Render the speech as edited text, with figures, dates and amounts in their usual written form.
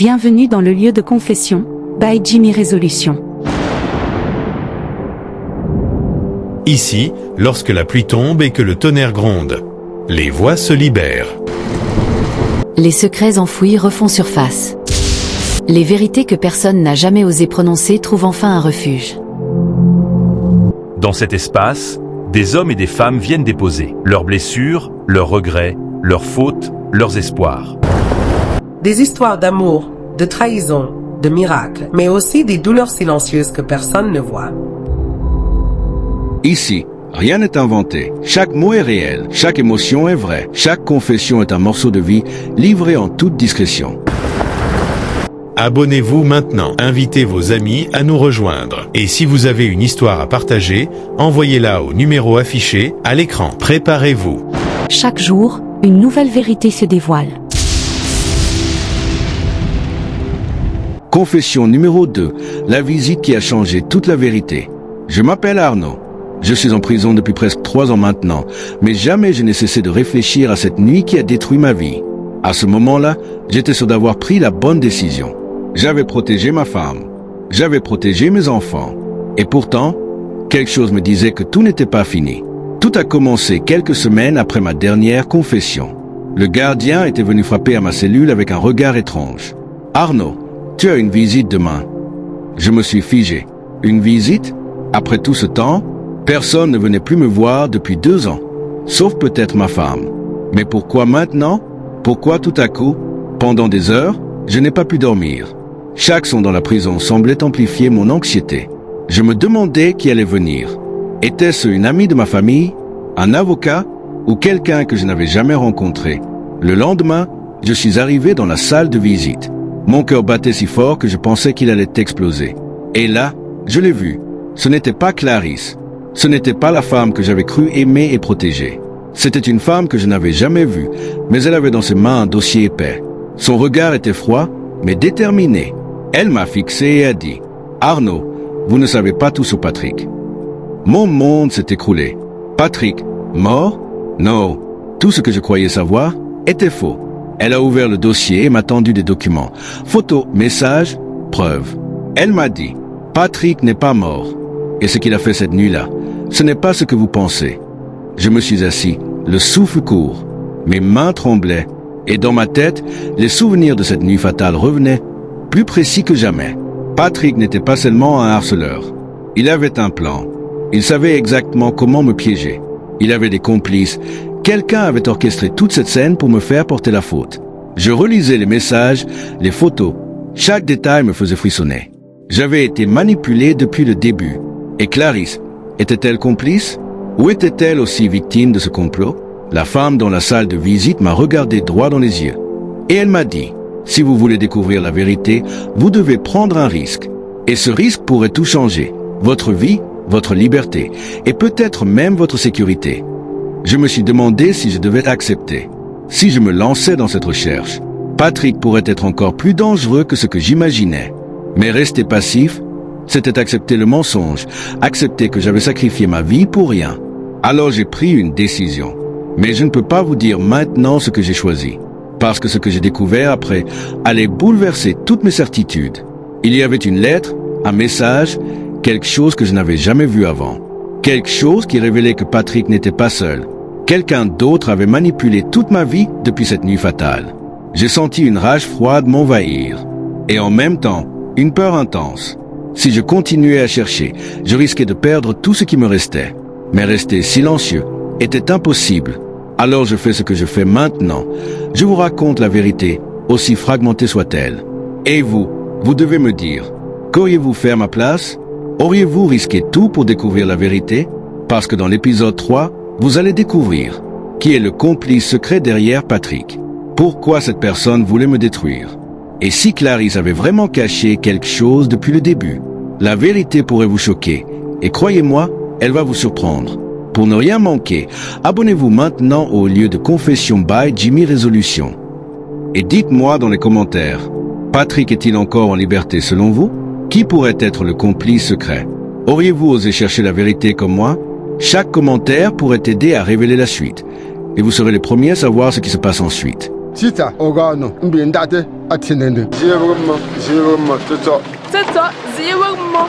Bienvenue dans le lieu de confession, by Jimmy Résolution. Ici, lorsque la pluie tombe et que le tonnerre gronde, les voix se libèrent. Les secrets enfouis refont surface. Les vérités que personne n'a jamais osé prononcer trouvent enfin un refuge. Dans cet espace, des hommes et des femmes viennent déposer leurs blessures, leurs regrets, leurs fautes, leurs espoirs. Des histoires d'amour, de trahison, de miracles, mais aussi des douleurs silencieuses que personne ne voit. Ici, rien n'est inventé. Chaque mot est réel, chaque émotion est vraie, chaque confession est un morceau de vie livré en toute discrétion. Abonnez-vous maintenant, invitez vos amis à nous rejoindre. Et si vous avez une histoire à partager, envoyez-la au numéro affiché à l'écran. Préparez-vous. Chaque jour, une nouvelle vérité se dévoile. Confession numéro 2, la visite qui a changé toute la vérité. Je m'appelle Arnaud. Je suis en prison depuis presque 3 ans maintenant, mais jamais je n'ai cessé de réfléchir à cette nuit qui a détruit ma vie. À ce moment-là, j'étais sûr d'avoir pris la bonne décision. J'avais protégé ma femme. J'avais protégé mes enfants. Et pourtant, quelque chose me disait que tout n'était pas fini. Tout a commencé quelques semaines après ma dernière confession. Le gardien était venu frapper à ma cellule avec un regard étrange. « Arnaud, tu as une visite demain. » Je me suis figé. Une visite? Après tout ce temps, personne ne venait plus me voir depuis 2 ans, sauf peut-être ma femme. Mais pourquoi maintenant? Pourquoi tout à coup? Pendant des heures, je n'ai pas pu dormir. Chaque son dans la prison semblait amplifier mon anxiété. Je me demandais qui allait venir. Était-ce une amie de ma famille, un avocat ou quelqu'un que je n'avais jamais rencontré? Le lendemain, je suis arrivé dans la salle de visite. Mon cœur battait si fort que je pensais qu'il allait exploser. Et là, je l'ai vue. Ce n'était pas Clarisse. Ce n'était pas la femme que j'avais cru aimer et protéger. C'était une femme que je n'avais jamais vue, mais elle avait dans ses mains un dossier épais. Son regard était froid, mais déterminé. Elle m'a fixé et a dit « Arnaud, vous ne savez pas tout sur Patrick. » Mon monde s'est écroulé. Patrick, mort? Non. Tout ce que je croyais savoir était faux. Elle a ouvert le dossier et m'a tendu des documents. Photos, messages, preuves. Elle m'a dit « Patrick n'est pas mort. Et ce qu'il a fait cette nuit-là, ce n'est pas ce que vous pensez. » Je me suis assis, le souffle court. Mes mains tremblaient. Et dans ma tête, les souvenirs de cette nuit fatale revenaient, plus précis que jamais. Patrick n'était pas seulement un harceleur. Il avait un plan. Il savait exactement comment me piéger. Il avait des complices. Quelqu'un avait orchestré toute cette scène pour me faire porter la faute. Je relisais les messages, les photos. Chaque détail me faisait frissonner. J'avais été manipulé depuis le début. Et Clarisse, était-elle complice? Ou était-elle aussi victime de ce complot? La femme dans la salle de visite m'a regardé droit dans les yeux. Et elle m'a dit, si vous voulez découvrir la vérité, vous devez prendre un risque. Et ce risque pourrait tout changer. Votre vie, votre liberté, et peut-être même votre sécurité. Je me suis demandé si je devais accepter. Si je me lançais dans cette recherche, Patrick pourrait être encore plus dangereux que ce que j'imaginais. Mais rester passif, c'était accepter le mensonge, accepter que j'avais sacrifié ma vie pour rien. Alors j'ai pris une décision. Mais je ne peux pas vous dire maintenant ce que j'ai choisi, parce que ce que j'ai découvert après allait bouleverser toutes mes certitudes. Il y avait une lettre, un message, quelque chose que je n'avais jamais vu avant. Quelque chose qui révélait que Patrick n'était pas seul. Quelqu'un d'autre avait manipulé toute ma vie depuis cette nuit fatale. J'ai senti une rage froide m'envahir, et en même temps, une peur intense. Si je continuais à chercher, je risquais de perdre tout ce qui me restait. Mais rester silencieux était impossible. Alors je fais ce que je fais maintenant. Je vous raconte la vérité, aussi fragmentée soit-elle. Et vous devez me dire, qu'auriez-vous fait à ma place? Auriez-vous risqué tout pour découvrir la vérité? Parce que dans l'épisode 3, vous allez découvrir qui est le complice secret derrière Patrick. Pourquoi cette personne voulait me détruire? Et si Clarisse avait vraiment caché quelque chose depuis le début? La vérité pourrait vous choquer. Et croyez-moi, elle va vous surprendre. Pour ne rien manquer, abonnez-vous maintenant au lieu de confession by Jimmy Résolution. Et dites-moi dans les commentaires, Patrick est-il encore en liberté selon vous? Qui pourrait être le complice secret? Auriez-vous osé chercher la vérité comme moi? Chaque commentaire pourrait aider à révéler la suite. Et vous serez les premiers à savoir ce qui se passe ensuite. Sita, Ogano, Mbiendate. attenende. C'est ça, c'est vraiment.